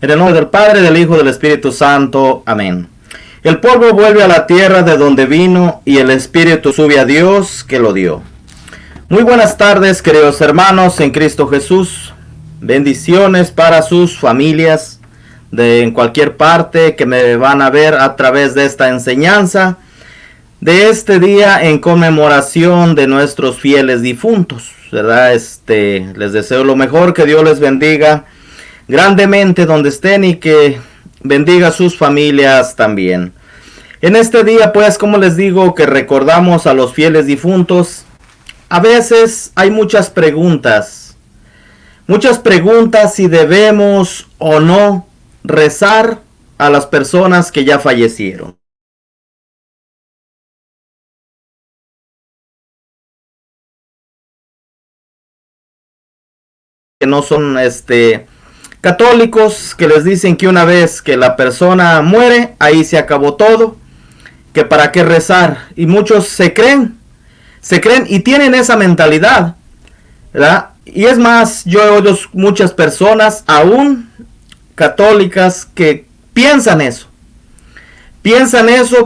En el nombre del Padre, del Hijo y del Espíritu Santo. Amén. El polvo vuelve a la tierra de donde vino y el Espíritu sube a Dios que lo dio. Muy buenas tardes, queridos hermanos en Cristo Jesús. Bendiciones para sus familias en cualquier parte que me van a ver a través de esta enseñanza de este día en conmemoración de nuestros fieles difuntos, ¿verdad? Les deseo lo mejor, que Dios les bendiga grandemente donde estén y que bendiga a sus familias también. En este día, pues, como les digo, que recordamos a los fieles difuntos, a veces hay muchas preguntas si debemos o no rezar a las personas que ya fallecieron. Que no son católicos, que les dicen que una vez que la persona muere, ahí se acabó todo, que para qué rezar, y muchos se creen y tienen esa mentalidad, ¿verdad? Y es más, yo he oído muchas personas, aún católicas, que piensan eso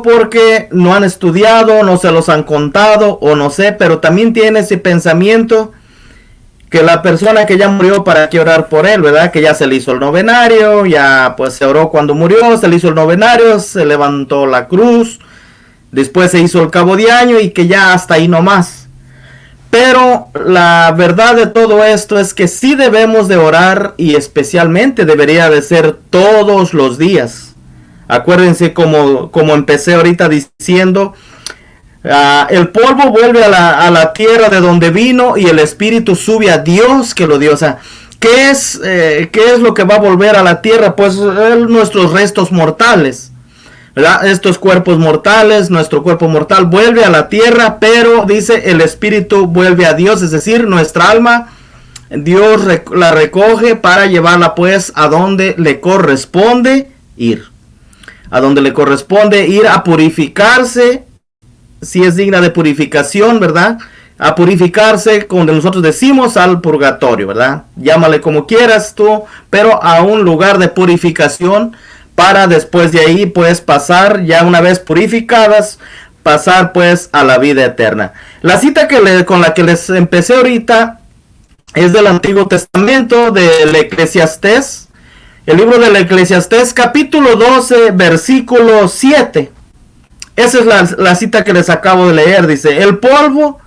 porque no han estudiado, no se los han contado, o no sé, pero también tienen ese pensamiento que la persona que ya murió, para qué orar por él, ¿verdad? Que ya se le hizo el novenario, ya pues se oró cuando murió, se le hizo el novenario, se levantó la cruz, después se hizo el cabo de año y que ya hasta ahí nomás. Pero la verdad de todo esto es que sí debemos de orar, y especialmente debería de ser todos los días. Acuérdense como empecé ahorita diciendo, el polvo vuelve a la tierra de donde vino y el Espíritu sube a Dios que lo dio. O sea, ¿qué es lo que va a volver a la tierra? Pues nuestros restos mortales, ¿verdad? Estos cuerpos mortales, nuestro cuerpo mortal vuelve a la tierra, pero dice el Espíritu vuelve a Dios, es decir, nuestra alma, Dios la recoge para llevarla pues a donde le corresponde ir. A donde le corresponde ir a purificarse, si es digna de purificación, ¿verdad? A purificarse, como nosotros decimos, al purgatorio, ¿verdad? Llámale como quieras tú, pero a un lugar de purificación, para después de ahí pues pasar, ya una vez purificadas, pasar pues a la vida eterna. La cita con la que les empecé ahorita es del Antiguo Testamento, del Eclesiastés, el libro del Eclesiastés, capítulo 12, versículo 7. Esa es la cita que les acabo de leer. Dice, el polvo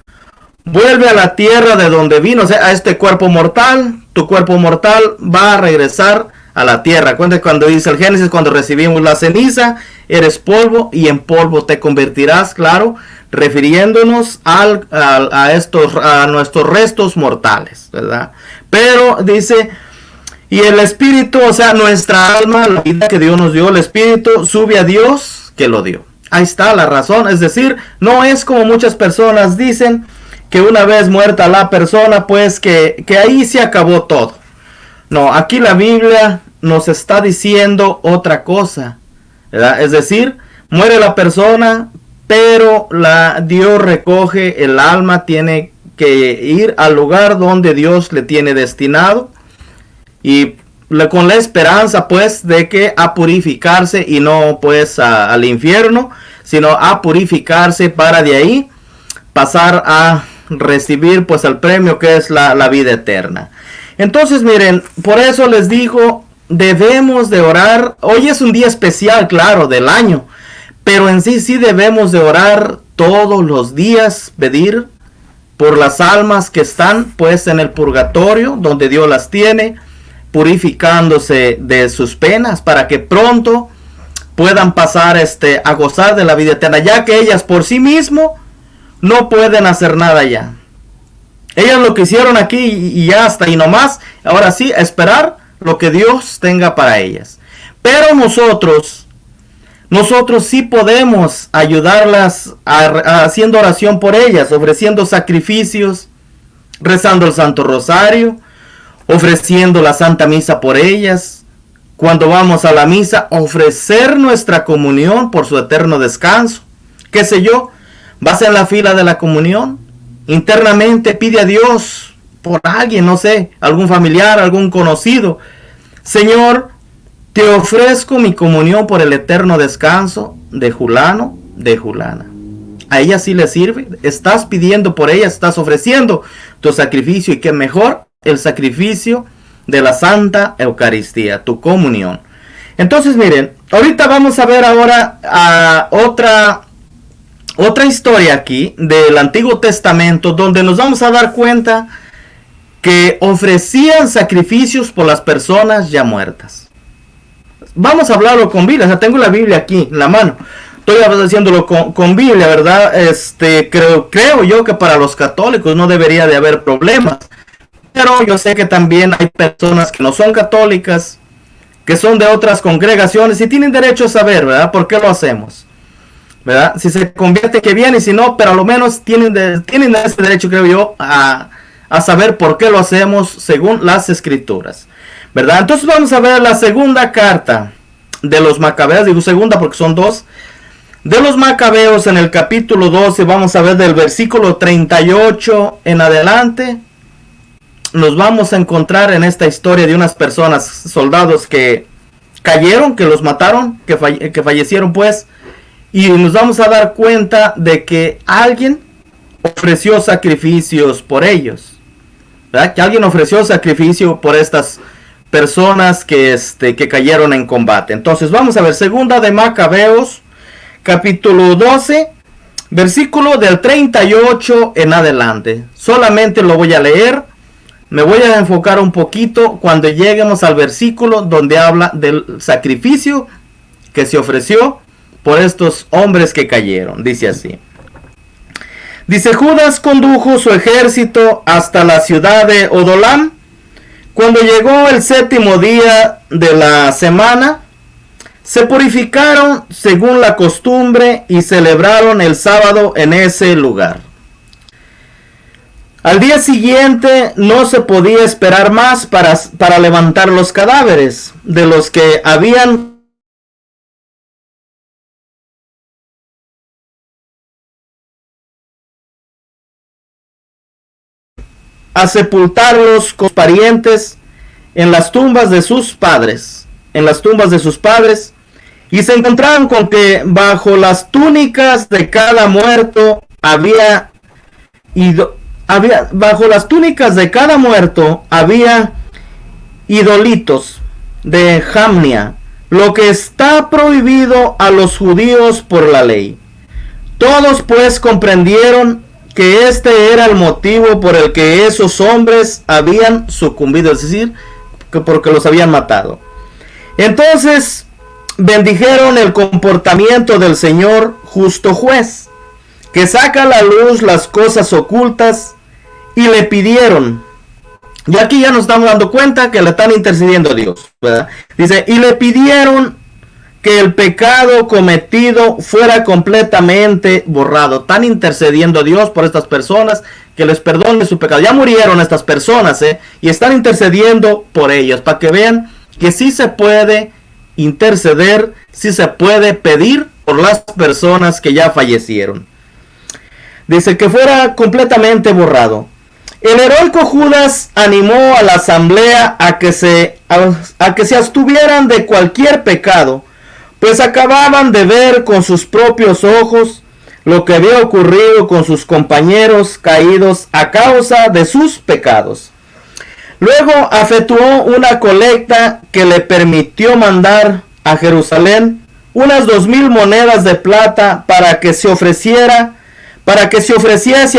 vuelve a la tierra de donde vino, o sea, a este cuerpo mortal. Tu cuerpo mortal va a regresar a la tierra. Cuando dice el Génesis, cuando recibimos la ceniza, eres polvo y en polvo te convertirás, claro, refiriéndonos a nuestros restos mortales, ¿verdad? Pero dice, y el Espíritu, o sea, nuestra alma, la vida que Dios nos dio, el Espíritu sube a Dios que lo dio. Ahí está la razón, es decir, no es como muchas personas dicen, que una vez muerta la persona, pues que ahí se acabó todo. No, aquí la Biblia nos está diciendo otra cosa, ¿verdad? Es decir, muere la persona, pero Dios recoge el alma, tiene que ir al lugar donde Dios le tiene destinado, y con la esperanza pues de que a purificarse, y no pues al infierno, sino a purificarse para de ahí pasar a recibir pues el premio que es la vida eterna. Entonces miren, por eso les digo, debemos de orar. Hoy es un día especial, claro, del año, pero en sí debemos de orar todos los días, pedir por las almas que están pues en el purgatorio, donde Dios las tiene, purificándose de sus penas, para que pronto puedan pasar a gozar de la vida eterna, ya que ellas por sí mismo no pueden hacer nada ya. Ellas lo que hicieron aquí y ya hasta ahí nomás. Ahora sí, esperar lo que Dios tenga para ellas. Pero nosotros sí podemos ayudarlas haciendo oración por ellas, ofreciendo sacrificios, rezando el Santo Rosario, ofreciendo la Santa Misa por ellas. Cuando vamos a la misa, ofrecer nuestra comunión por su eterno descanso. Qué sé yo, vas en la fila de la comunión, internamente pide a Dios por alguien, no sé, algún familiar, algún conocido. Señor, te ofrezco mi comunión por el eterno descanso de Julano, de Julana. A ella sí le sirve. Estás pidiendo por ella, estás ofreciendo tu sacrificio. Y qué mejor, el sacrificio de la Santa Eucaristía, tu comunión. Entonces miren, ahorita vamos a ver ahora a otra historia aquí del Antiguo Testamento, donde nos vamos a dar cuenta que ofrecían sacrificios por las personas ya muertas. Vamos a hablarlo con Biblia. O sea, tengo la Biblia aquí en la mano. Estoy haciéndolo con Biblia, ¿verdad? Creo yo que para los católicos no debería de haber problemas. Pero yo sé que también hay personas que no son católicas, que son de otras congregaciones y tienen derecho a saber, ¿verdad? ¿Por qué lo hacemos? ¿Verdad? Si se convierte, que bien, y si no, pero a lo menos tienen ese derecho, creo yo, a saber por qué lo hacemos según las Escrituras, ¿verdad? Entonces vamos a ver la segunda carta de los Macabeos. Digo segunda porque son dos. De los Macabeos, en el capítulo 12, vamos a ver del versículo 38 en adelante. Nos vamos a encontrar en esta historia de unas personas, soldados que cayeron, que los mataron, que fallecieron pues. Y nos vamos a dar cuenta de que alguien ofreció sacrificios por ellos, ¿verdad? Que alguien ofreció sacrificio por estas personas que cayeron en combate. Entonces vamos a ver, segunda de Macabeos, capítulo 12, versículo del 38 en adelante. Solamente lo voy a leer. Me voy a enfocar un poquito cuando lleguemos al versículo donde habla del sacrificio que se ofreció por estos hombres que cayeron. Dice así. Dice: Judas condujo su ejército hasta la ciudad de Odolam. Cuando llegó el séptimo día de la semana, se purificaron según la costumbre y celebraron el sábado en ese lugar. Al día siguiente no se podía esperar más para levantar los cadáveres de los que habían a sepultarlos con parientes en las tumbas de sus padres, y se encontraban con que bajo las túnicas de cada muerto había idolitos de Jamnia, lo que está prohibido a los judíos por la ley. Todos pues comprendieron que este era el motivo por el que esos hombres habían sucumbido, es decir, que porque los habían matado. Entonces bendijeron el comportamiento del Señor justo juez, que saca a la luz las cosas ocultas, y le pidieron. Y aquí ya nos estamos dando cuenta que le están intercediendo a Dios, ¿verdad? Dice: y le pidieron que el pecado cometido fuera completamente borrado. Están intercediendo a Dios por estas personas, que les perdone su pecado. Ya murieron estas personas, y están intercediendo por ellos, para que vean que sí se puede interceder, sí se puede pedir por las personas que ya fallecieron. Dice que fuera completamente borrado. El heroico Judas animó a la asamblea a que se abstuvieran de cualquier pecado, pues acababan de ver con sus propios ojos lo que había ocurrido con sus compañeros caídos a causa de sus pecados. Luego efectuó una colecta que le permitió mandar a Jerusalén unas 2,000 monedas de plata para que se ofreciese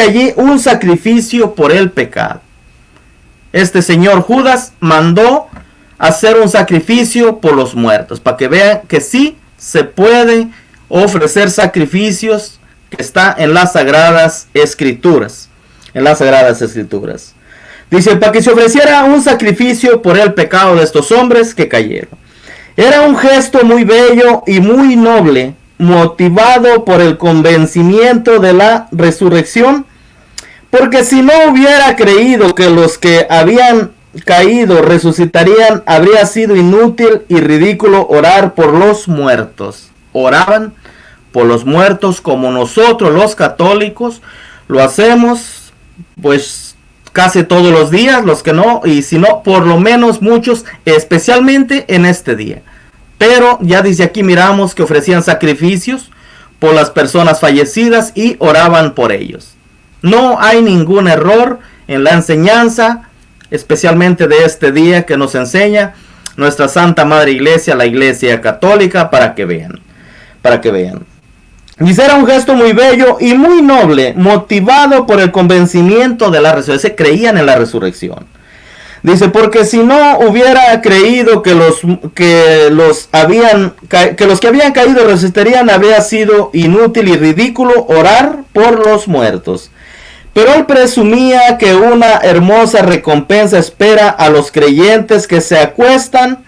allí un sacrificio por el pecado. Este señor Judas mandó hacer un sacrificio por los muertos, para que vean que sí se puede ofrecer sacrificios, que está en las Sagradas Escrituras. Dice, para que se ofreciera un sacrificio por el pecado de estos hombres que cayeron. Era un gesto muy bello y muy noble, motivado por el convencimiento de la resurrección, porque si no hubiera creído que los que habían caído resucitarían, habría sido inútil y ridículo orar por los muertos. Oraban por los muertos como nosotros los católicos lo hacemos, pues casi todos los días, los que no, y si no, por lo menos muchos, especialmente en este día. Pero ya desde aquí miramos que ofrecían sacrificios por las personas fallecidas y oraban por ellos. No hay ningún error en la enseñanza, especialmente de este día que nos enseña nuestra Santa Madre Iglesia, la Iglesia Católica, para que vean. Dice, era un gesto muy bello y muy noble, motivado por el convencimiento de la resurrección. Creían en la resurrección. Dice, porque si no hubiera creído que los que habían caído resistirían, había sido inútil y ridículo orar por los muertos. Pero él presumía que una hermosa recompensa espera a los creyentes que se acuestan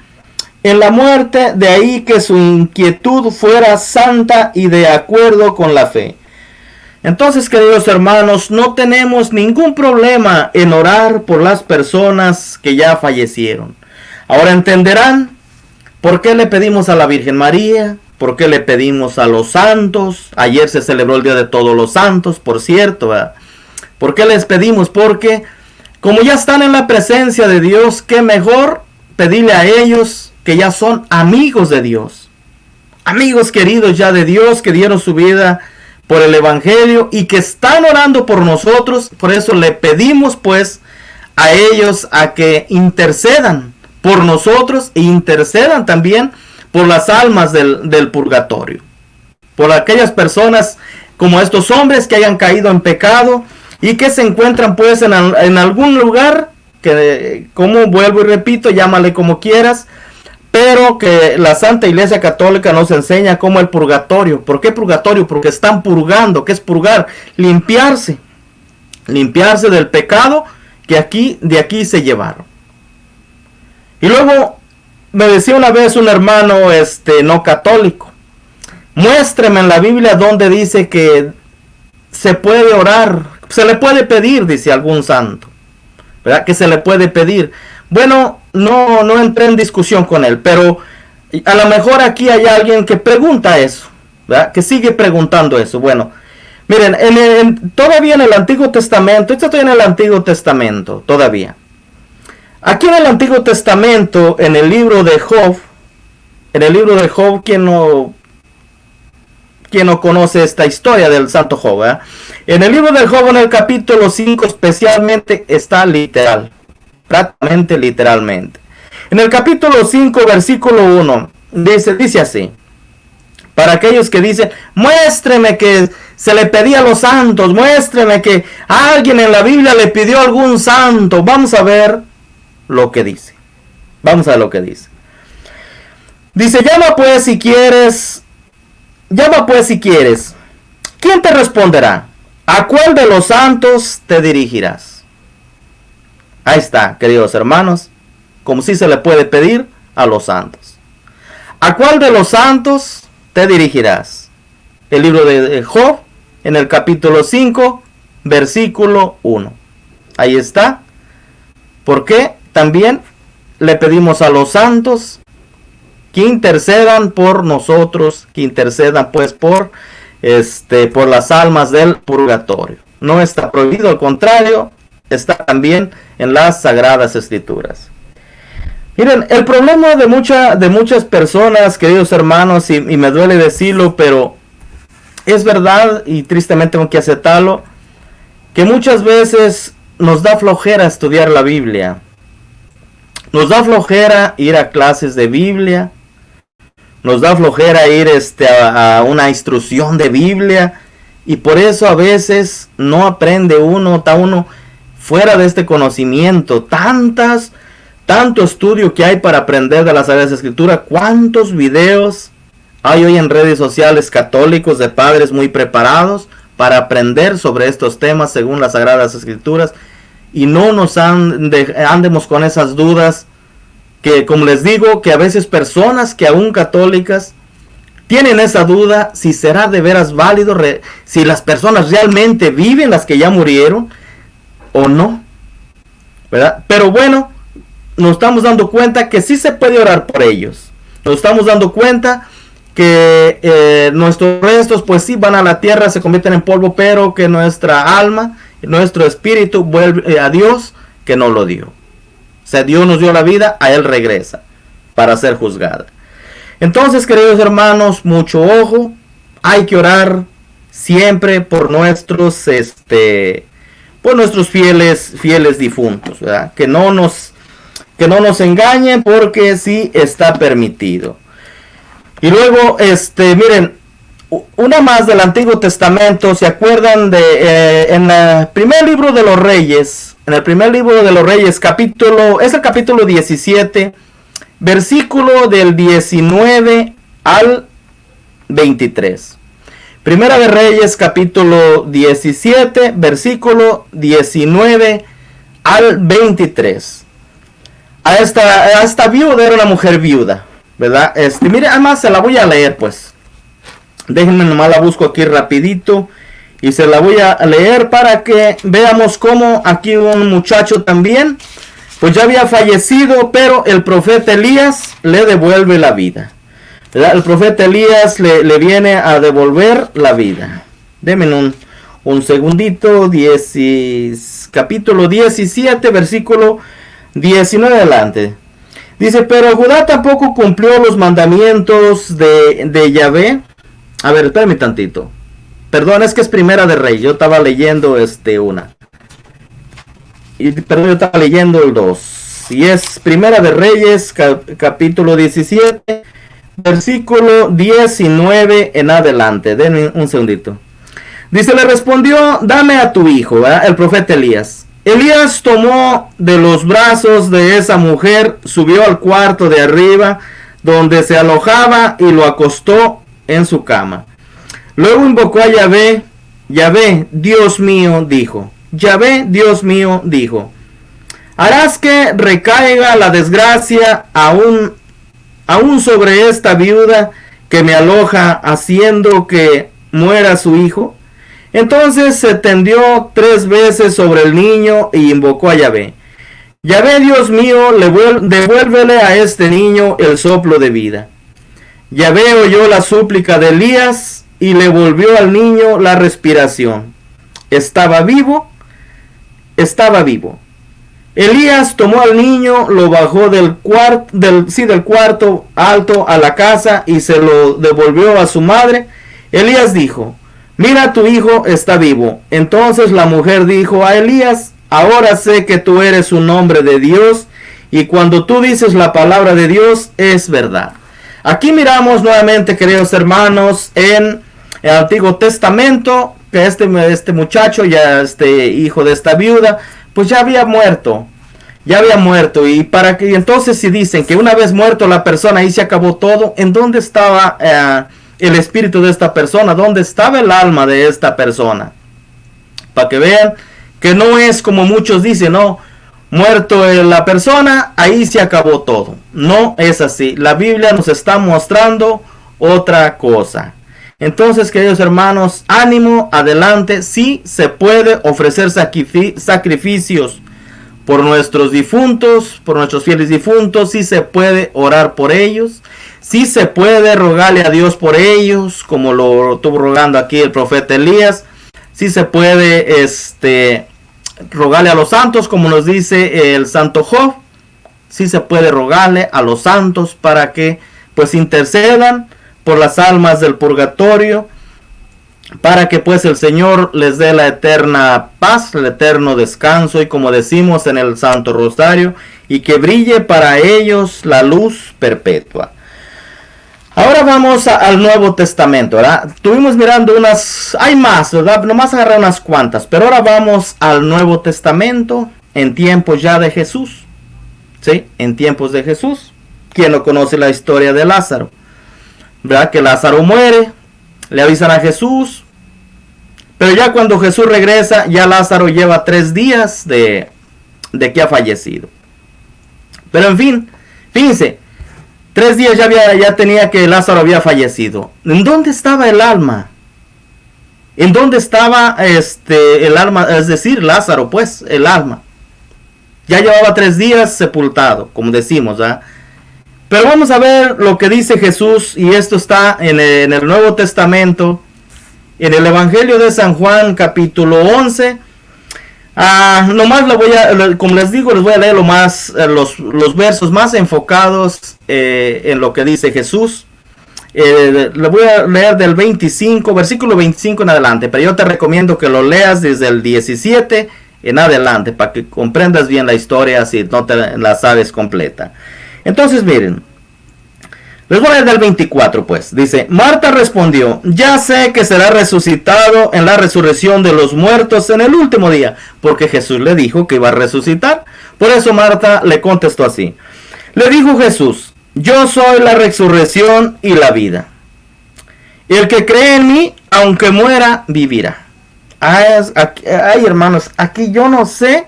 en la muerte, de ahí que su inquietud fuera santa y de acuerdo con la fe. Entonces, queridos hermanos, no tenemos ningún problema en orar por las personas que ya fallecieron. Ahora entenderán por qué le pedimos a la Virgen María, por qué le pedimos a los santos. Ayer se celebró el Día de Todos los Santos, por cierto, ¿verdad? ¿Por qué les pedimos? Porque como ya están en la presencia de Dios, qué mejor pedirle a ellos que ya son amigos de Dios. Amigos queridos ya de Dios, que dieron su vida por el Evangelio y que están orando por nosotros. Por eso le pedimos pues a ellos a que intercedan por nosotros e intercedan también por las almas del purgatorio. Por aquellas personas como estos hombres que hayan caído en pecado y que se encuentran pues en algún lugar que, como vuelvo y repito, llámale como quieras, pero que la Santa Iglesia Católica nos enseña como el purgatorio. ¿Por qué purgatorio? Porque están purgando. ¿Qué es purgar? Limpiarse. Limpiarse del pecado que de aquí se llevaron. Y luego me decía una vez un hermano no católico, muéstreme en la Biblia donde dice que se puede orar, se le puede pedir, dice algún santo, ¿verdad? Que se le puede pedir. Bueno, no entré en discusión con él, pero a lo mejor aquí hay alguien que pregunta eso, ¿verdad? Que sigue preguntando eso. Bueno, miren, todavía en el Antiguo Testamento, esto estoy en el Antiguo Testamento, todavía. Aquí en el Antiguo Testamento, en el libro de Job, ¿quién no conoce esta historia del Santo Job? ¿Verdad? En el libro de Job, en el capítulo 5 especialmente, está literal. Prácticamente literalmente. En el capítulo 5, versículo 1, dice así. Para aquellos que dicen, muéstreme que se le pedía a los santos, muéstreme que alguien en la Biblia le pidió a algún santo. Vamos a ver lo que dice. Vamos a ver lo que dice. Dice, llama pues si quieres. ¿Quién te responderá? ¿A cuál de los santos te dirigirás? Ahí está, queridos hermanos, como si se le puede pedir a los santos. ¿A cuál de los santos te dirigirás? El libro de Job, en el capítulo 5, versículo 1. Ahí está. ¿Por qué? También le pedimos a los santos que intercedan por nosotros, que intercedan pues por las almas del purgatorio. No está prohibido, al contrario, está también en las Sagradas Escrituras. Miren, el problema de muchas personas, queridos hermanos, y me duele decirlo, pero es verdad y tristemente tengo que aceptarlo, que muchas veces nos da flojera estudiar la Biblia. Nos da flojera ir a clases de Biblia. Nos da flojera ir a una instrucción de Biblia. Y por eso a veces no aprende uno, está uno fuera de este conocimiento. Tanto estudio que hay para aprender de las Sagradas Escrituras. ¿Cuántos videos hay hoy en redes sociales católicos de padres muy preparados para aprender sobre estos temas según las Sagradas Escrituras? Y no nos andemos con esas dudas que, como les digo, que a veces personas que aún católicas tienen esa duda si será de veras válido, si las personas realmente viven, las que ya murieron, o no, ¿verdad? Pero bueno, nos estamos dando cuenta que sí se puede orar por ellos. Nos estamos dando cuenta que nuestros restos pues sí van a la tierra, se convierten en polvo, pero que nuestra alma, nuestro espíritu vuelve a Dios que nos lo dio. O sea, Dios nos dio la vida, a Él regresa para ser juzgada. Entonces, queridos hermanos, mucho ojo, hay que orar siempre por nuestros fieles difuntos, ¿verdad? Que no nos engañen, porque sí está permitido. Y luego, miren, una más del Antiguo Testamento. ¿Se acuerdan de en el primer libro de los Reyes? En el primer libro de los Reyes, es el capítulo 17, versículo del 19 al 23. Primera de Reyes, capítulo 17, versículo 19 al 23. A esta viuda, era una mujer viuda, ¿verdad? Mire, además se la voy a leer, pues. Déjenme nomás, la busco aquí rapidito y se la voy a leer para que veamos cómo aquí un muchacho también, pues ya había fallecido, pero el profeta Elías le devuelve la vida, ¿verdad? El profeta Elías le viene a devolver la vida. Denme un segundito. Capítulo 17, versículo 19 adelante. Dice: pero Judá tampoco cumplió los mandamientos de Yahvé. A ver, espérame tantito. Perdón, es que es Primera de Reyes. Yo estaba leyendo una. Perdón, yo estaba leyendo el 2. Y es Primera de Reyes, capítulo 17, versículo 19 en adelante. Denme un segundito. Dice: le respondió: dame a tu hijo, ¿verdad? El profeta Elías. Elías tomó de los brazos de esa mujer, subió al cuarto de arriba, donde se alojaba, y lo acostó en su cama. Luego invocó a Yahvé. Yahvé, Dios mío, dijo. Yahvé, Dios mío, dijo: harás que recaiga la desgracia aún sobre esta viuda que me aloja, haciendo que muera su hijo. Entonces se tendió 3 veces sobre el niño y invocó a Yahvé. Yahvé, Dios mío, devuélvele a este niño el soplo de vida. Yahvé oyó la súplica de Elías y le volvió al niño la respiración. Estaba vivo. Elías tomó al niño, lo bajó del cuarto alto a la casa y se lo devolvió a su madre. Elías dijo: mira, tu hijo está vivo. Entonces la mujer dijo a Elías: ahora sé que tú eres un hombre de Dios, y cuando tú dices la palabra de Dios es verdad. Aquí miramos nuevamente, queridos hermanos, en el Antiguo Testamento, que este muchacho, hijo de esta viuda, pues ya había muerto. Y entonces si dicen que una vez muerto la persona, ahí se acabó todo, ¿en dónde estaba el espíritu de esta persona? ¿Dónde estaba el alma de esta persona? Para que vean que no es como muchos dicen, no, muerto la persona, ahí se acabó todo. No es así. La Biblia nos está mostrando otra cosa. Entonces, queridos hermanos, ánimo, adelante. Sí se puede ofrecer sacrificios por nuestros difuntos, por nuestros fieles difuntos. Sí se puede orar por ellos. Sí se puede rogarle a Dios por ellos, como lo estuvo rogando aquí el profeta Elías. Sí se puede rogarle a los santos, como nos dice el santo Job. Sí se puede rogarle a los santos para que pues intercedan por las almas del purgatorio, para que pues el Señor les dé la eterna paz, el eterno descanso, y como decimos en el Santo Rosario, y que brille para ellos la luz perpetua. Ahora vamos al Nuevo Testamento, ¿verdad? Estuvimos mirando hay más, ¿verdad? Nomás agarré unas cuantas, pero ahora vamos al Nuevo Testamento, en tiempos ya de Jesús, ¿sí? En tiempos de Jesús. ¿Quién no conoce la historia de Lázaro? ¿Verdad? Que Lázaro muere, le avisan a Jesús, pero ya cuando Jesús regresa, ya Lázaro lleva 3 días de que ha fallecido. Pero en fin, fíjense, 3 días ya tenía que Lázaro había fallecido. ¿En dónde estaba el alma? ¿En dónde estaba el alma? Es decir, Lázaro, pues, el alma. Ya llevaba 3 días sepultado, como decimos, ¿verdad? Pero vamos a ver lo que dice Jesús, y esto está en el Nuevo Testamento, en el Evangelio de San Juan, capítulo 11. Nomás como les digo, les voy a leer los versos más enfocados en lo que dice Jesús. Le voy a leer del 25, versículo 25 en adelante, pero yo te recomiendo que lo leas desde el 17 en adelante para que comprendas bien la historia si no te la sabes completa. Entonces miren, les voy a leer del 24 pues. Dice, Marta respondió, ya sé que será resucitado en la resurrección de los muertos en el último día, porque Jesús le dijo que iba a resucitar. Por eso Marta le contestó así. Le dijo Jesús, yo soy la resurrección y la vida. El que cree en mí, aunque muera, vivirá. Ay, hermanos, aquí yo no sé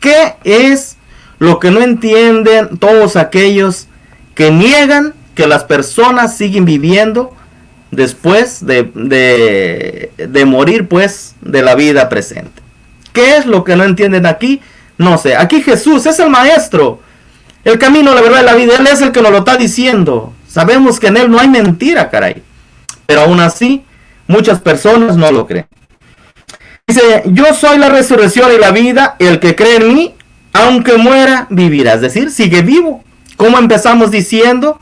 qué es lo que no entienden todos aquellos que niegan que las personas siguen viviendo después de morir, pues, de la vida presente. ¿Qué es lo que no entienden aquí? No sé. Aquí Jesús es el maestro, el camino, la verdad y la vida. Él es el que nos lo está diciendo. Sabemos que en él no hay mentira, caray. Pero aún así, muchas personas no lo creen. Dice, yo soy la resurrección y la vida, el que cree en mí, aunque muera, vivirá. Es decir, sigue vivo. Como empezamos diciendo,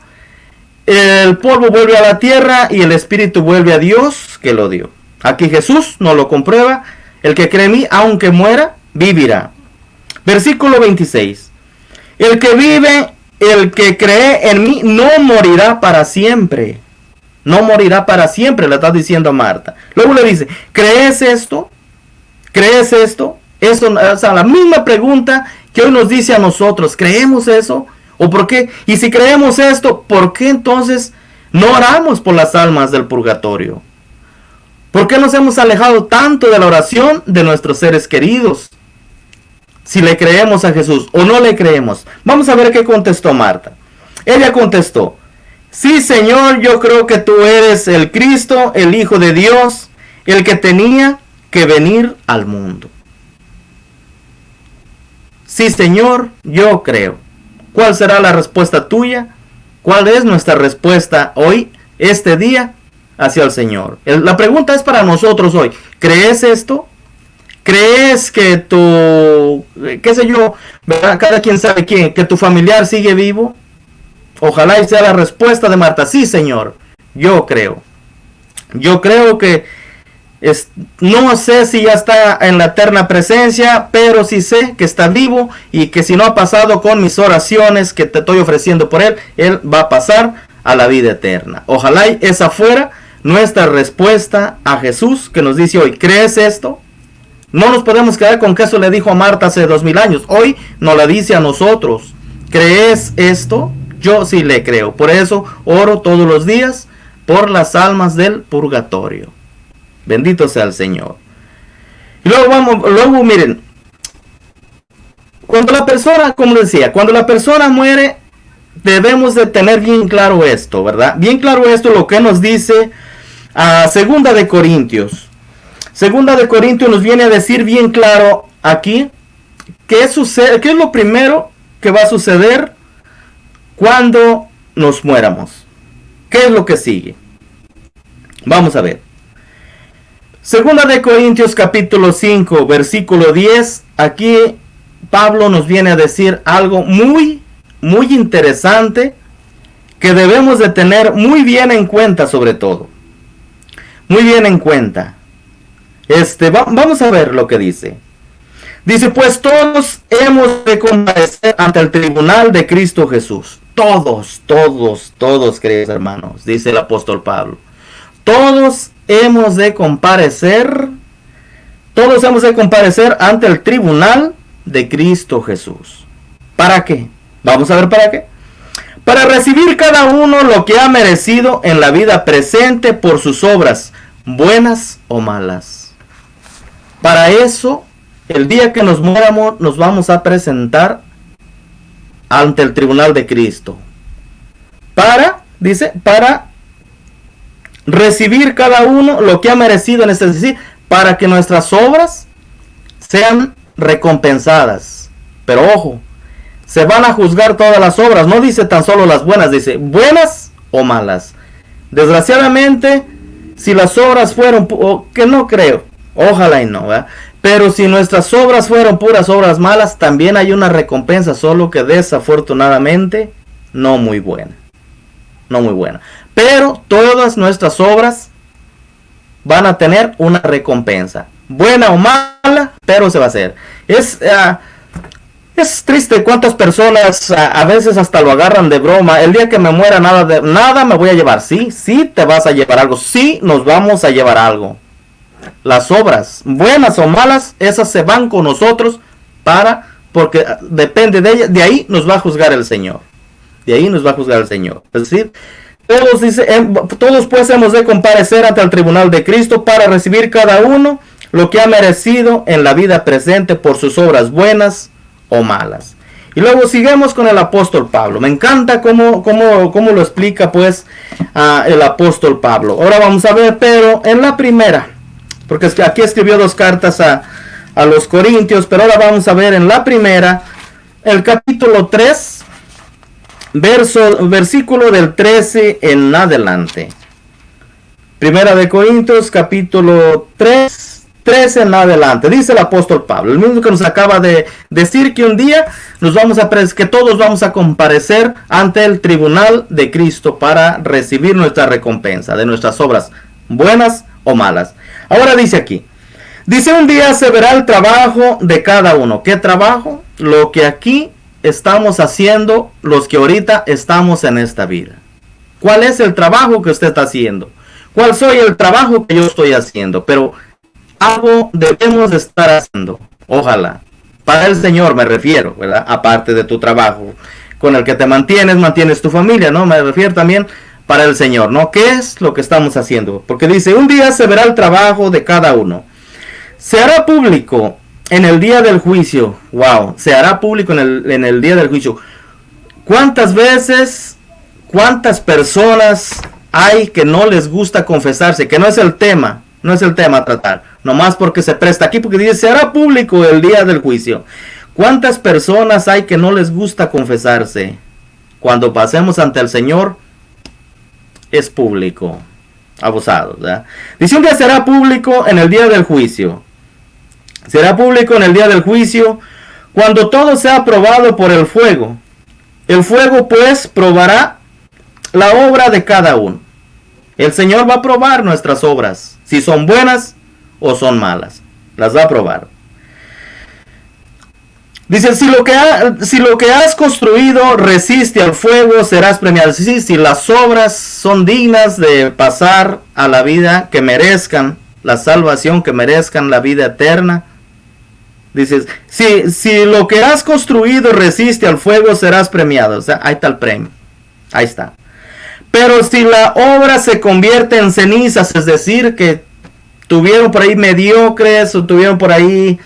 el polvo vuelve a la tierra y el espíritu vuelve a Dios que lo dio. Aquí Jesús nos lo comprueba. El que cree en mí, aunque muera, vivirá. Versículo 26. El que vive, el que cree en mí, no morirá para siempre. No morirá para siempre, le está diciendo a Marta. Luego le dice, ¿crees esto? ¿Crees esto? Eso, o sea, la misma pregunta que hoy nos dice a nosotros. ¿Creemos eso? ¿O por qué? Y si creemos esto, ¿por qué entonces no oramos por las almas del purgatorio? ¿Por qué nos hemos alejado tanto de la oración de nuestros seres queridos? Si le creemos a Jesús o no le creemos. Vamos a ver qué contestó Marta. Ella contestó, sí, Señor, yo creo que tú eres el Cristo, el Hijo de Dios, el que tenía que venir al mundo. Sí, Señor, yo creo. ¿Cuál será la respuesta tuya? ¿Cuál es nuestra respuesta hoy, este día, hacia el Señor? La pregunta es para nosotros hoy. ¿Crees esto? ¿Crees que tu, qué sé yo, ¿verdad? Cada quien sabe quién, que tu familiar sigue vivo? Ojalá y sea la respuesta de Marta. Sí, Señor, yo creo. Yo creo que no sé si ya está en la eterna presencia, pero sí sé que está vivo y que si no ha pasado con mis oraciones que te estoy ofreciendo por él, él va a pasar a la vida eterna. Ojalá y esa fuera nuestra respuesta a Jesús que nos dice hoy, ¿crees esto? No nos podemos quedar con que eso le dijo a Marta hace 2000 años. Hoy nos la dice a nosotros. ¿Crees esto? Yo sí le creo. Por eso oro todos los días por las almas del purgatorio. Bendito sea el Señor. Y luego miren, cuando la persona, como decía, cuando la persona muere, debemos de tener bien claro esto, ¿verdad? Bien claro esto, lo que nos dice a Segunda de Corintios. Segunda de Corintios nos viene a decir bien claro aquí qué sucede, qué es lo primero que va a suceder cuando nos muéramos. ¿Qué es lo que sigue? Vamos a ver. Segunda de Corintios capítulo 5, versículo 10. Aquí Pablo nos viene a decir algo muy interesante que debemos de tener muy bien en cuenta, sobre todo. Muy bien en cuenta. Vamos a ver lo que dice. Dice, pues todos hemos de comparecer ante el tribunal de Cristo Jesús. Todos, queridos hermanos, dice el apóstol Pablo. Todos hemos de comparecer ante el tribunal de Cristo Jesús. ¿Para qué? Vamos a ver para qué. Para recibir cada uno lo que ha merecido en la vida presente por sus obras, buenas o malas. Para eso, el día que nos muéramos, nos vamos a presentar ante el tribunal de Cristo. Para recibir cada uno lo que ha merecido, es decir, para que nuestras obras sean recompensadas. Pero ojo, se van a juzgar todas las obras, no dice tan solo las buenas, dice buenas o malas. Desgraciadamente, si las obras fueron, que no creo, ojalá y no, ¿verdad? Pero si nuestras obras fueron puras obras malas, también hay una recompensa, solo que desafortunadamente no muy buena. No muy buena. pero todas nuestras obras van a tener una recompensa, buena o mala, pero se va a hacer. Es triste cuántas personas a veces hasta lo agarran de broma. El día que me muera nada me voy a llevar. Sí, sí te vas a llevar algo. Sí nos vamos a llevar algo. Las obras, buenas o malas, esas se van con nosotros porque depende de ellas. De ahí nos va a juzgar el Señor. De ahí nos va a juzgar el Señor. Es decir, todos pues hemos de comparecer ante el tribunal de Cristo para recibir cada uno lo que ha merecido en la vida presente por sus obras buenas o malas. Y luego seguimos con el apóstol Pablo. Me encanta cómo lo explica pues el apóstol Pablo. Ahora vamos a ver, pero en la primera, porque es que aquí escribió 2 cartas a los Corintios, pero ahora vamos a ver en la primera, el capítulo 3, versículo del 13 en adelante. Primera de Corintios, capítulo 3, 13 en adelante. Dice el apóstol Pablo, el mismo que nos acaba de decir que un día que todos vamos a comparecer ante el tribunal de Cristo para recibir nuestra recompensa de nuestras obras, buenas o malas. Ahora dice aquí, dice: un día se verá el trabajo de cada uno. ¿Qué trabajo? Lo que aquí estamos haciendo, los que ahorita estamos en esta vida. ¿Cuál es el trabajo que usted está haciendo? ¿Cuál soy el trabajo que yo estoy haciendo? Pero algo debemos de estar haciendo, ojalá, para el Señor me refiero, ¿verdad? Aparte de tu trabajo con el que te mantienes tu familia, ¿no? Me refiero también para el Señor, ¿no? ¿Qué es lo que estamos haciendo? Porque dice: un día se verá el trabajo de cada uno. Se hará público en el día del juicio. Wow, se hará público en el día del juicio. ¿Cuántas veces, cuántas personas hay que no les gusta confesarse? Que no es el tema a tratar. Nomás porque se presta aquí, porque dice: se hará público el día del juicio. ¿Cuántas personas hay que no les gusta confesarse? Cuando pasemos ante el Señor, es público. Abusados, ¿verdad? Dice: un día será público en el día del juicio. Será público en el día del juicio, cuando todo sea probado por el fuego. El fuego pues probará la obra de cada uno. El Señor va a probar nuestras obras, si son buenas o son malas. Las va a probar. Dice: si lo que has construido resiste al fuego, serás premiado. Si las obras son dignas de pasar a la vida, que merezcan la salvación, que merezcan la vida eterna. Dices: si lo que has construido resiste al fuego, serás premiado. O sea, ahí está el premio. Ahí está. Pero si la obra se convierte en cenizas, es decir, que tuvieron por ahí mediocres, o tuvieron por ahí,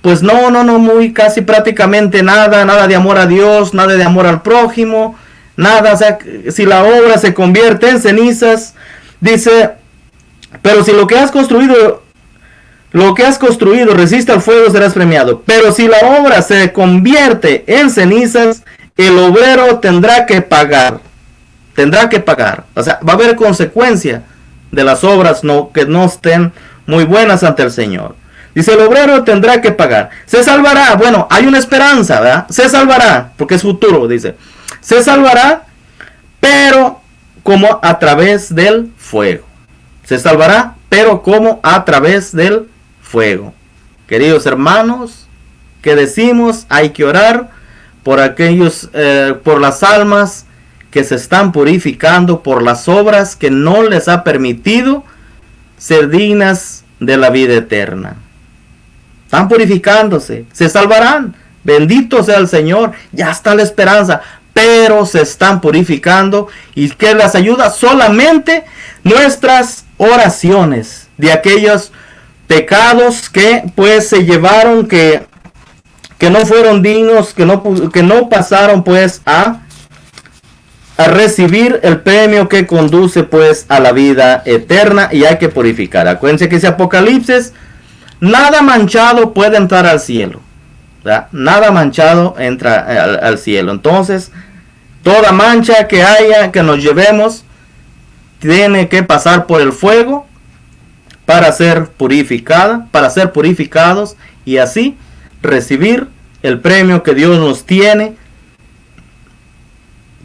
pues muy casi prácticamente nada de amor a Dios, nada de amor al prójimo, nada, o sea, si la obra se convierte en cenizas, dice: pero si lo que has construido resiste al fuego, serás premiado. Pero si la obra se convierte en cenizas, el obrero tendrá que pagar. O sea, va a haber consecuencia de las obras que no estén muy buenas ante el Señor. Dice: el obrero tendrá que pagar. Se salvará. Bueno, hay una esperanza, ¿verdad? Se salvará, porque es futuro, dice. Se salvará, pero como a través del fuego. Se salvará, pero como a través del fuego. Queridos hermanos, ¿qué decimos? Hay que orar por aquellos, por las almas que se están purificando por las obras que no les ha permitido ser dignas de la vida eterna. Están purificándose, se salvarán. Bendito sea el Señor, ya está la esperanza, pero se están purificando. ¿Y qué les ayuda? Solamente nuestras oraciones de aquellos pecados que pues se llevaron, que no fueron dignos, que no pasaron pues a recibir el premio que conduce pues a la vida eterna, y hay que purificar. Acuérdense que ese Apocalipsis: nada manchado puede entrar al cielo, ¿verdad? Nada manchado entra al cielo. Entonces, toda mancha que haya, que nos llevemos, tiene que pasar por el fuego para ser purificada, para ser purificados, y así recibir el premio que Dios nos tiene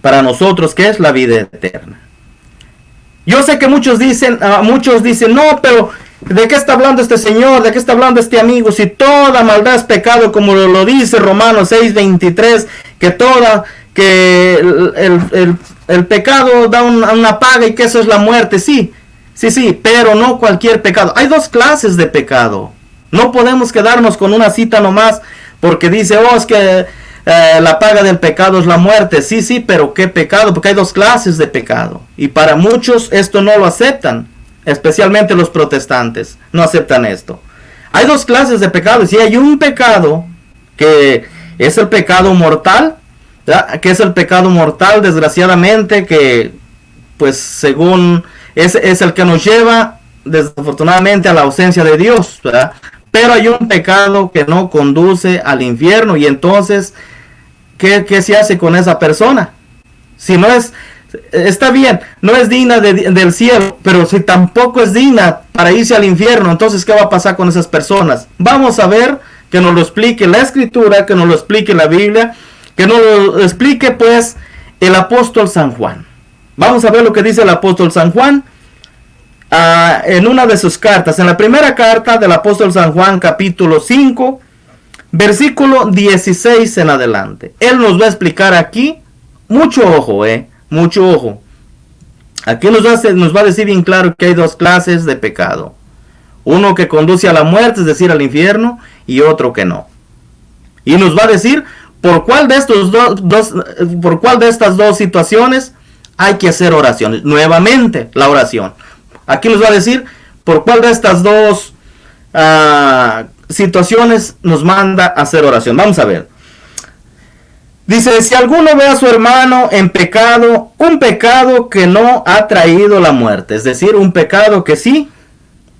para nosotros, que es la vida eterna. Yo sé que muchos dicen, no, pero ¿de qué está hablando este señor? ¿De qué está hablando este amigo? Si toda maldad es pecado, como lo dice Romanos 6:23, que el pecado da una paga y que eso es la muerte. Sí, pero no cualquier pecado. Hay dos clases de pecado. No podemos quedarnos con una cita nomás porque dice, es que la paga del pecado es la muerte. Sí, pero ¿qué pecado? Porque hay dos clases de pecado. Y para muchos esto no lo aceptan. Especialmente los protestantes no aceptan esto. Hay dos clases de pecados. Y hay un pecado que es el pecado mortal. ¿Ya? Que es el pecado mortal, desgraciadamente, que pues según es el que nos lleva desafortunadamente a la ausencia de Dios, ¿verdad? Pero hay un pecado que no conduce al infierno. Y entonces, ¿qué se hace con esa persona? Si no es, está bien, no es digna del cielo, pero si tampoco es digna para irse al infierno, entonces ¿qué va a pasar con esas personas? Vamos a ver que nos lo explique la Escritura, que nos lo explique la Biblia, que nos lo explique pues el apóstol San Juan. Vamos a ver lo que dice el apóstol San Juan en una de sus cartas, en la primera carta del apóstol San Juan, capítulo 5, versículo 16 en adelante. Él nos va a explicar aquí, mucho ojo, mucho ojo. Aquí nos va a decir bien claro que hay dos clases de pecado. Uno que conduce a la muerte, es decir, al infierno, y otro que no. Y nos va a decir por cuál de estas dos situaciones hay que hacer oraciones. Nuevamente, la oración. Aquí nos va a decir por cuál de estas dos situaciones nos manda a hacer oración. Vamos a ver. Dice, si alguno ve a su hermano en pecado, un pecado que no ha traído la muerte, es decir, un pecado que sí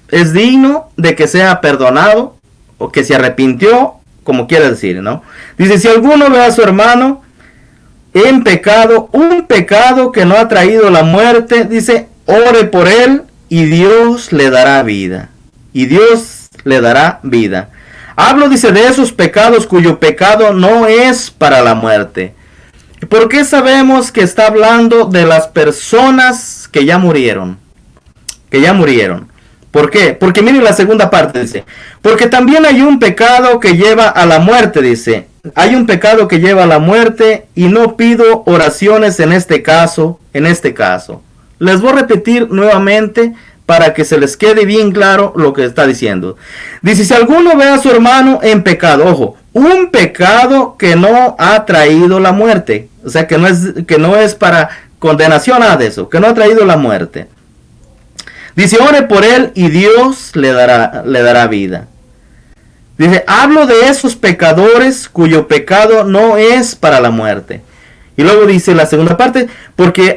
es digno de que sea perdonado o que se arrepintió, como quiere decir, ¿no? Dice, si alguno ve a su hermano en pecado, un pecado que no ha traído la muerte, dice, ore por él y Dios le dará vida. Y Dios le dará vida. Hablo, dice, de esos pecados cuyo pecado no es para la muerte. ¿Por qué sabemos que está hablando de las personas que ya murieron? Que ya murieron. ¿Por qué? Porque miren la segunda parte, dice. Porque también hay un pecado que lleva a la muerte, dice. Hay un pecado que lleva a la muerte y no pido oraciones en este caso. Les voy a repetir nuevamente para que se les quede bien claro lo que está diciendo. Dice, si alguno ve a su hermano en pecado, ojo, un pecado que no ha traído la muerte. O sea, que no es para condenación, nada de eso, que no ha traído la muerte. Dice, ore por él y Dios le dará vida. Dice, hablo de esos pecadores cuyo pecado no es para la muerte. Y luego dice la segunda parte, porque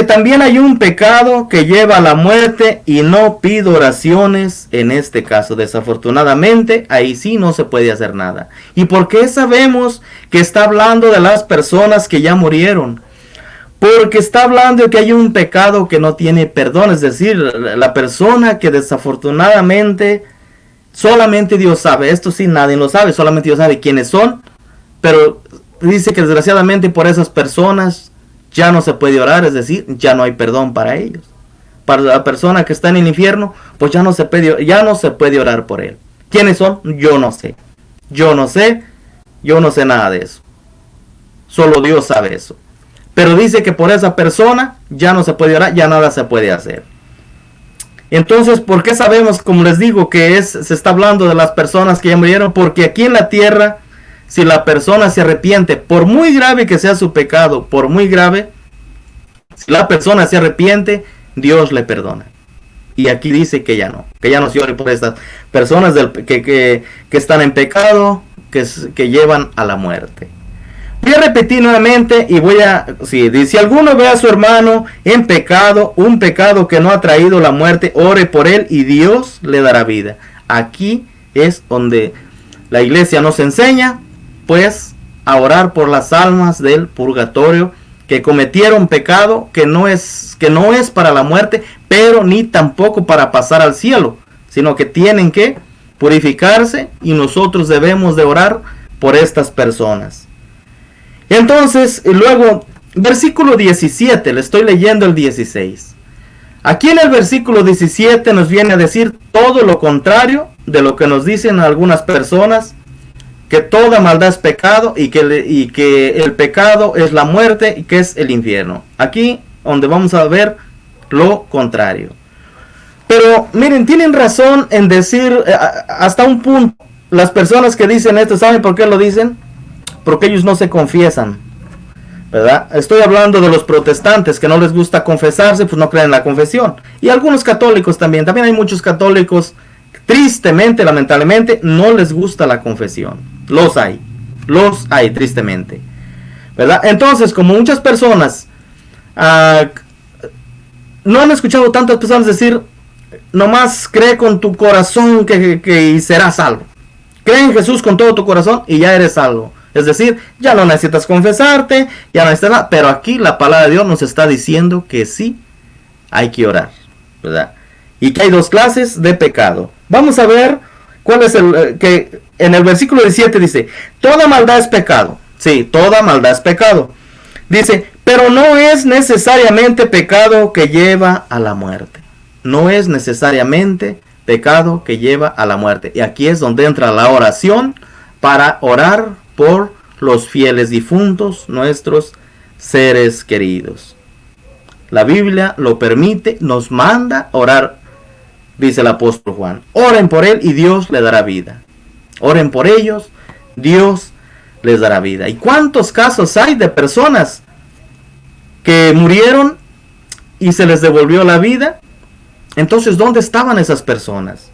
también hay un pecado que lleva a la muerte y no pido oraciones en este caso. Desafortunadamente, ahí sí no se puede hacer nada. ¿Y por qué sabemos que está hablando de las personas que ya murieron? Porque está hablando de que hay un pecado que no tiene perdón. Es decir, la persona que desafortunadamente solamente Dios sabe. Esto sí, nadie lo sabe. Solamente Dios sabe quiénes son. Pero dice que desgraciadamente por esas personas ya no se puede orar. Es decir, ya no hay perdón para ellos. Para la persona que está en el infierno, pues ya no se puede orar por él. ¿Quiénes son? Yo no sé. Yo no sé nada de eso. Solo Dios sabe eso. Pero dice que por esa persona ya no se puede orar, ya nada se puede hacer. Entonces, ¿por qué sabemos, como les digo, que se está hablando de las personas que ya murieron? Porque aquí en la tierra, si la persona se arrepiente, por muy grave que sea su pecado, por muy grave, si la persona se arrepiente, Dios le perdona. Y aquí dice que ya no se ore por estas personas que están en pecado, que llevan a la muerte. Voy a repetir nuevamente y si alguno ve a su hermano en pecado, un pecado que no ha traído la muerte, ore por él y Dios le dará vida. Aquí es donde la iglesia nos enseña, pues, a orar por las almas del purgatorio que cometieron pecado que no es para la muerte, pero ni tampoco para pasar al cielo, sino que tienen que purificarse y nosotros debemos de orar por estas personas. Entonces, luego, versículo 17, le estoy leyendo el 16. Aquí en el versículo 17 nos viene a decir todo lo contrario de lo que nos dicen algunas personas, que toda maldad es pecado y que el pecado es la muerte y que es el infierno. Aquí donde vamos a ver lo contrario. Pero miren, tienen razón en decir hasta un punto. Las personas que dicen esto, ¿saben por qué lo dicen? Porque ellos no se confiesan, ¿verdad? Estoy hablando de los protestantes que no les gusta confesarse, pues no creen en la confesión. Y algunos católicos también. También hay muchos católicos, tristemente, lamentablemente, no les gusta la confesión. Los hay tristemente, ¿verdad? Entonces, como muchas personas no han escuchado tantas personas decir, nomás cree con tu corazón que serás salvo. Cree en Jesús con todo tu corazón y ya eres salvo. Es decir, ya no necesitas confesarte, ya no necesitas nada. Pero aquí la palabra de Dios nos está diciendo que sí hay que orar, ¿verdad? Y que hay dos clases de pecado. Vamos a ver cuál es que en el versículo 17 dice, toda maldad es pecado. Sí, toda maldad es pecado. Dice, pero no es necesariamente pecado que lleva a la muerte. No es necesariamente pecado que lleva a la muerte. Y aquí es donde entra la oración para orar por los fieles difuntos, nuestros seres queridos. La Biblia lo permite, nos manda orar, dice el apóstol Juan. Oren por él y Dios le dará vida. Oren por ellos, Dios les dará vida. ¿Y cuántos casos hay de personas que murieron y se les devolvió la vida? Entonces, ¿dónde estaban esas personas?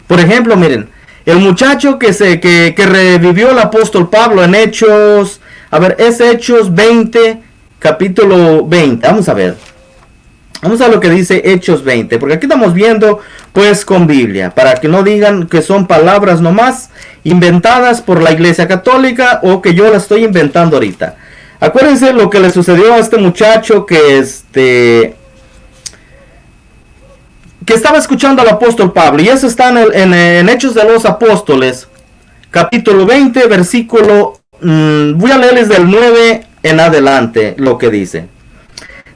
Por ejemplo, miren, el muchacho que revivió el apóstol Pablo en Hechos, es Hechos 20, capítulo 20, vamos a ver lo que dice Hechos 20, porque aquí estamos viendo pues con Biblia, para que no digan que son palabras nomás inventadas por la Iglesia Católica o que yo las estoy inventando ahorita. Acuérdense lo que le sucedió a este muchacho que estaba escuchando al apóstol Pablo, y eso está en Hechos de los Apóstoles, capítulo 20, versículo, voy a leerles del 9 en adelante lo que dice.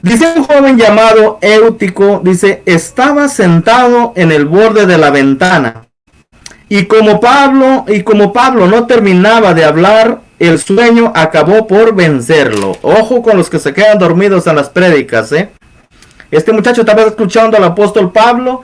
Dice un joven llamado Eutico, dice, estaba sentado en el borde de la ventana, y como Pablo no terminaba de hablar, el sueño acabó por vencerlo. Ojo con los que se quedan dormidos en las prédicas, Este muchacho estaba escuchando al apóstol Pablo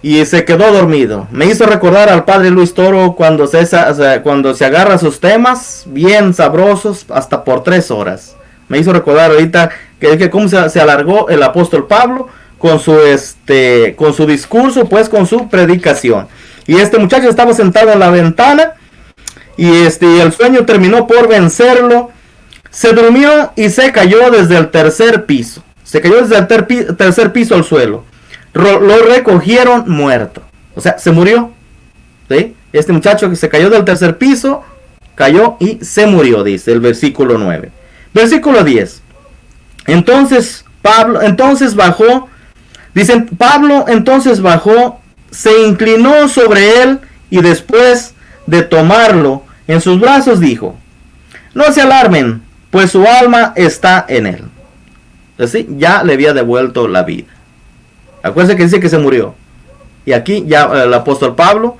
y se quedó dormido. Me hizo recordar al padre Luis Toro cuando se agarra sus temas bien sabrosos hasta por 3 horas. Me hizo recordar ahorita que cómo se alargó el apóstol Pablo con su discurso, pues con su predicación. Y este muchacho estaba sentado en la ventana y el sueño terminó por vencerlo. Se durmió y se cayó desde el tercer piso. Se cayó desde el tercer piso al suelo. Lo recogieron muerto. O sea, se murió. ¿Sí? Este muchacho que se cayó del tercer piso, cayó y se murió, dice el versículo 9. Versículo 10. Entonces Pablo bajó. Dicen, Pablo entonces bajó, se inclinó sobre él y después de tomarlo en sus brazos dijo, no se alarmen, pues su alma está en él. Así, ya le había devuelto la vida. Acuérdense que dice que se murió. Y aquí ya el apóstol Pablo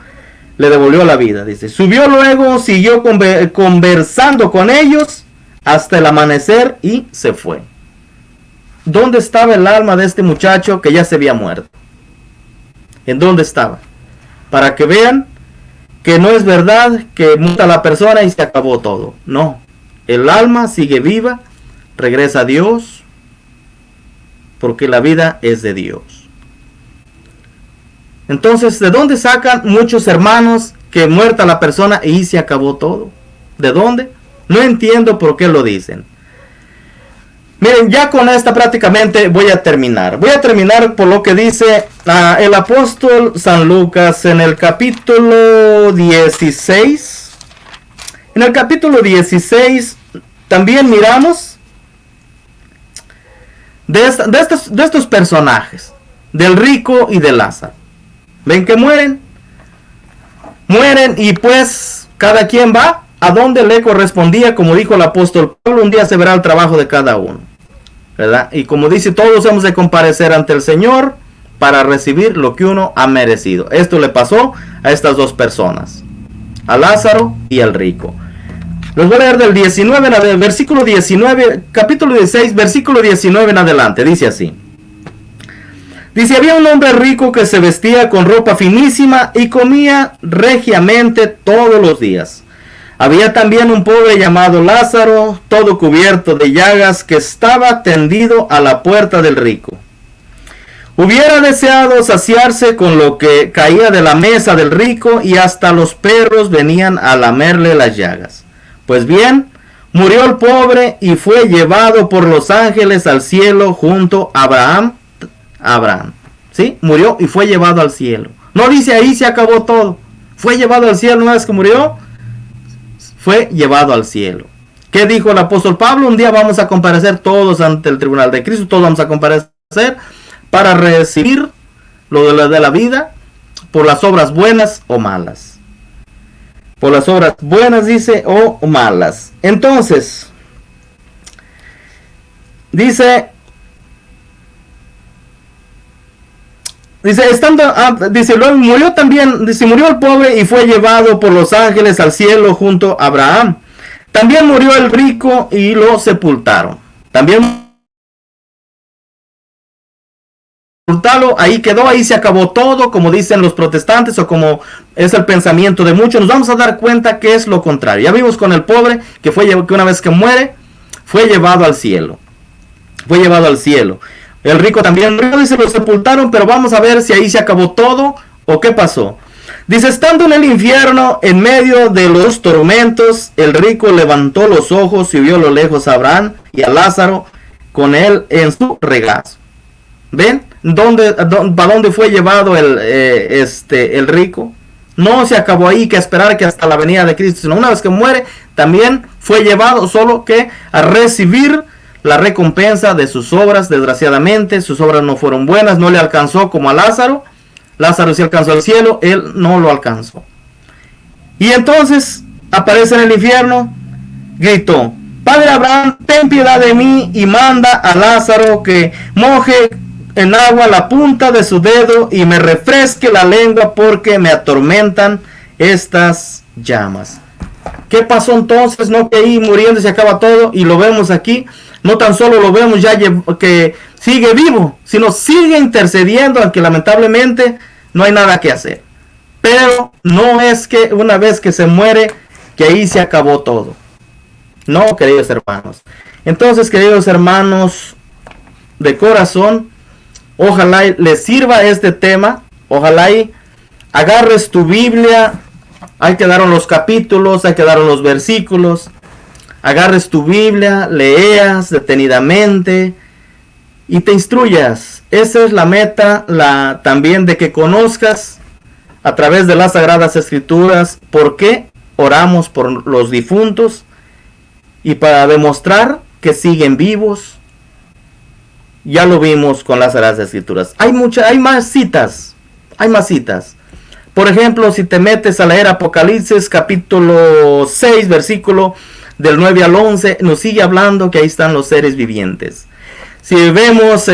le devolvió la vida. Dice, subió luego, siguió conversando con ellos hasta el amanecer y se fue. ¿Dónde estaba el alma de este muchacho que ya se había muerto? ¿En dónde estaba? Para que vean que no es verdad que muta la persona y se acabó todo. No, el alma sigue viva, regresa a Dios, porque la vida es de Dios. Entonces, ¿de dónde sacan muchos hermanos que muerta la persona y se acabó todo? ¿De dónde? No entiendo por qué lo dicen. Miren, ya con esta prácticamente voy a terminar. Voy a terminar por lo que dice el apóstol San Lucas en el capítulo 16. En el capítulo 16 también miramos de estos personajes, del rico y de Lázaro. ¿Ven que mueren? Mueren y pues cada quien va a donde le correspondía, como dijo el apóstol Pablo, un día se verá el trabajo de cada uno, ¿verdad? Y como dice, todos hemos de comparecer ante el Señor, para recibir lo que uno ha merecido. Esto le pasó a estas dos personas, a Lázaro y al rico. Les voy a leer del 19, versículo 19, capítulo 16, versículo 19 en adelante. Dice así. Dice, había un hombre rico que se vestía con ropa finísima y comía regiamente todos los días. Había también un pobre llamado Lázaro, todo cubierto de llagas, que estaba tendido a la puerta del rico. Hubiera deseado saciarse con lo que caía de la mesa del rico, y hasta los perros venían a lamerle las llagas. Pues bien, murió el pobre y fue llevado por los ángeles al cielo junto a Abraham. ¿Sí? Murió y fue llevado al cielo. No dice ahí se acabó todo. Fue llevado al cielo una vez que murió. Fue llevado al cielo. ¿Qué dijo el apóstol Pablo? Un día vamos a comparecer todos ante el tribunal de Cristo. Todos vamos a comparecer para recibir lo de la vida por las obras buenas o malas. Por las obras buenas, dice, o malas. Entonces, dice, luego murió también, dice, murió el pobre y fue llevado por los ángeles al cielo junto a Abraham. También murió el rico y lo sepultaron. También ahí quedó, ahí se acabó todo, como dicen los protestantes o como es el pensamiento de muchos. Nos vamos a dar cuenta que es lo contrario. Ya vimos con el pobre que una vez que muere fue llevado al cielo. Fue llevado al cielo. El rico también murió y se lo sepultaron, pero vamos a ver si ahí se acabó todo o qué pasó. Dice, estando en el infierno, en medio de los tormentos, el rico levantó los ojos y vio a lo lejos a Abraham y a Lázaro con él en su regazo. ¿Ven? ¿Para dónde fue llevado el rico? No se acabó ahí, que esperar que hasta la venida de Cristo, sino una vez que muere, también fue llevado, solo que a recibir la recompensa de sus obras. Desgraciadamente, sus obras no fueron buenas, no le alcanzó como a Lázaro. Lázaro sí alcanzó el cielo, él no lo alcanzó. Y entonces aparece en el infierno, gritó, Padre Abraham, ten piedad de mí y manda a Lázaro que moje en agua la punta de su dedo y me refresque la lengua porque me atormentan estas llamas. ¿Qué pasó entonces? No que ahí muriendo se acaba todo, y lo vemos aquí. No tan solo lo vemos ya que sigue vivo, sino sigue intercediendo, aunque lamentablemente no hay nada que hacer. Pero no es que una vez que se muere, que ahí se acabó todo. No, queridos hermanos. Entonces, queridos hermanos, de corazón, ojalá les sirva este tema. Ojalá y agarres tu Biblia. Ahí quedaron los capítulos, ahí quedaron los versículos. Agarres tu Biblia, leas detenidamente y te instruyas. Esa es la meta, también de que conozcas a través de las Sagradas Escrituras por qué oramos por los difuntos y para demostrar que siguen vivos. Ya lo vimos con las Sagradas Escrituras. Hay más citas. Por ejemplo, si te metes a leer Apocalipsis capítulo 6, versículo del 9 al 11, nos sigue hablando que ahí están los seres vivientes. Si vemos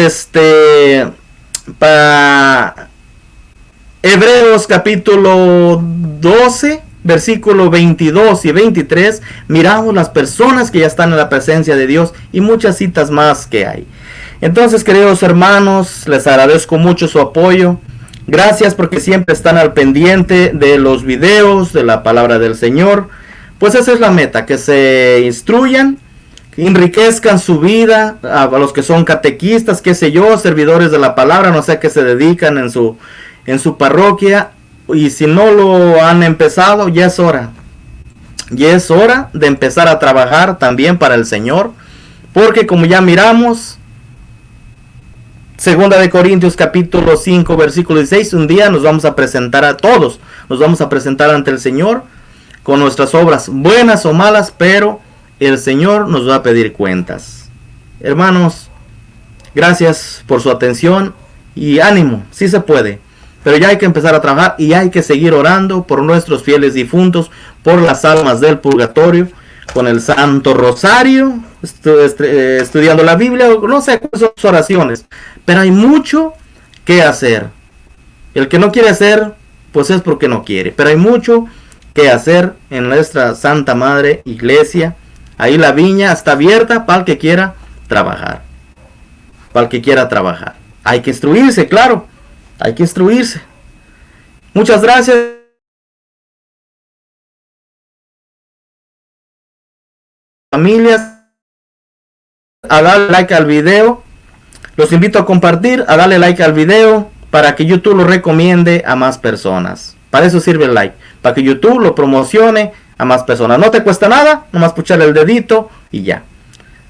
para Hebreos capítulo 12, versículo 22 y 23, miramos las personas que ya están en la presencia de Dios y muchas citas más que hay. Entonces, queridos hermanos, les agradezco mucho su apoyo. Gracias porque siempre están al pendiente de los videos, de la palabra del Señor. Pues esa es la meta, que se instruyan, que enriquezcan su vida, a los que son catequistas, qué sé yo, servidores de la palabra, no sé a qué se dedican en su parroquia. Y si no lo han empezado, ya es hora. Ya es hora de empezar a trabajar también para el Señor. Porque como ya miramos, Segunda de Corintios capítulo 5 versículo 16, un día nos vamos a presentar a todos. Nos vamos a presentar ante el Señor con nuestras obras buenas o malas, pero el Señor nos va a pedir cuentas. Hermanos, gracias por su atención y ánimo, sí se puede. Pero ya hay que empezar a trabajar y hay que seguir orando por nuestros fieles difuntos, por las almas del purgatorio, con el Santo Rosario, estudiando la Biblia, no sé cuáles son sus oraciones. Pero hay mucho qué hacer. El que no quiere hacer, pues es porque no quiere. Pero hay mucho que hacer en nuestra Santa Madre Iglesia. Ahí la viña está abierta para el que quiera trabajar. Para el que quiera trabajar. Hay que instruirse, claro. Hay que instruirse. Muchas gracias. Familias, a darle like al video. Los invito a compartir, a darle like al video para que YouTube lo recomiende a más personas. Para eso sirve el like, para que YouTube lo promocione a más personas. No te cuesta nada, nomás puchar el dedito y ya.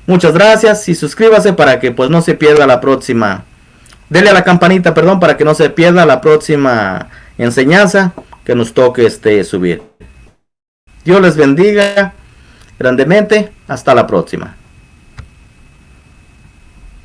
Muchas gracias y suscríbase para que pues no se pierda la próxima. Dele a la campanita, perdón, para que no se pierda la próxima enseñanza que nos toque subir. Dios les bendiga grandemente. Hasta la próxima.